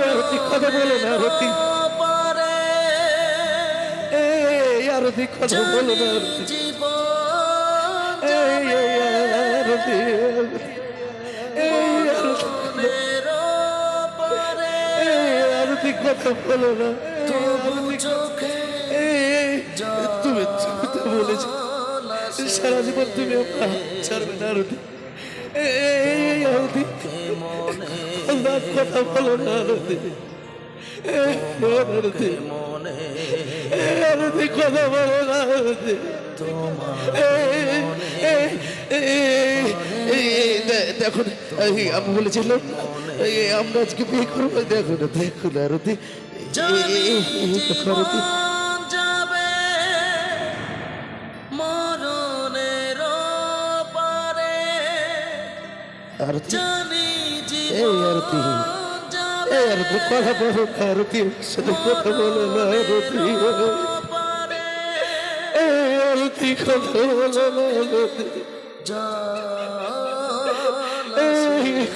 আরতি কথা বলো না আরতি, আরতি কথা বলো না আরতি, আরতি আরতি কথা বলো না। তুমি তো বলেছো সারা জীবন তুমি ছাড়বে না আরতি, আরতি কথা বলো না আরতি, আরতি আরতি কথা বলো না আরতি। দেখো আমি বলেছিলাম আমরা আজকে বিয়ে করবো, দেখো না দেখো না আরতি, আরতি আরতি আরতি আরতি কথা বলো না আরতি, সাথে কথা বলো না আরতি, আরতি কথা বলো না আরতি,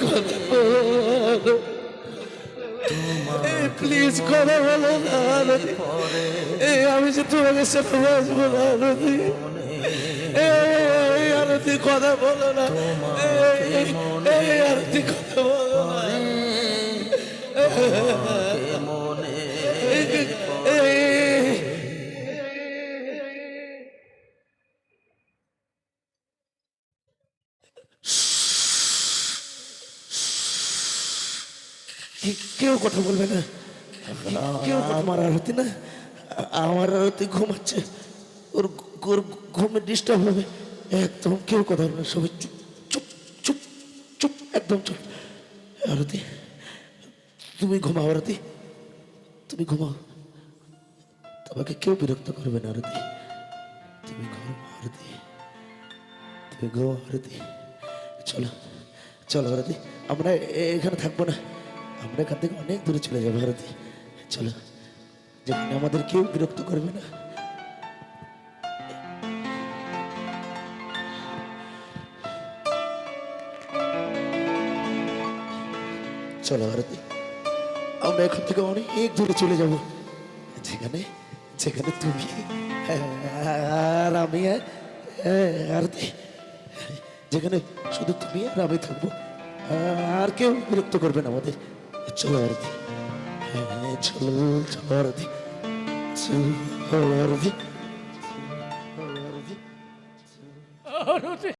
কথা বলো প্লিজ কথা বলো না আরতি, আমি যে তোমাকে সাথে বাঁচবো না আরতি, আরতি কথা বলো না, আরতি কথা বলো না, কেউ কথা বলবে না, কেউ আমার আরতি না, আমার আরতি ঘুমাচ্ছে, ওর ঘুমে ডিস্টার্ব হবে, একদম কেউ কথা বলবে না, সবাই চুপ চুপ চুপ চুপ একদম চুপ। আরতি তুমি ঘুমাও, আরতি তুমি ঘুমাও, তোমাকে কেউ বিরক্ত করবে না আরতি, তুমি ঘুমাও আরতি, তুমি ঘুমাও আরতি। চলো চলো আরতি, আমরা এখানে থাকবো না, আমরা এখান থেকে অনেক দূরে চলে যাবো আরতি, চলো যেখানে আমাদের কেউ বিরক্ত করবে না। চলো আরতি, আমরা এখান থেকে অনেক দূরে চলে যাব, যেখানে যেখানে তুমি আর আমি আরতি, যেখানে শুধু তুমি আর আমি থাকবো, আর কেউ বিরক্ত করবে না আমাদের। চলো আরতি, চলো চলো আরতি, চলো আরতি।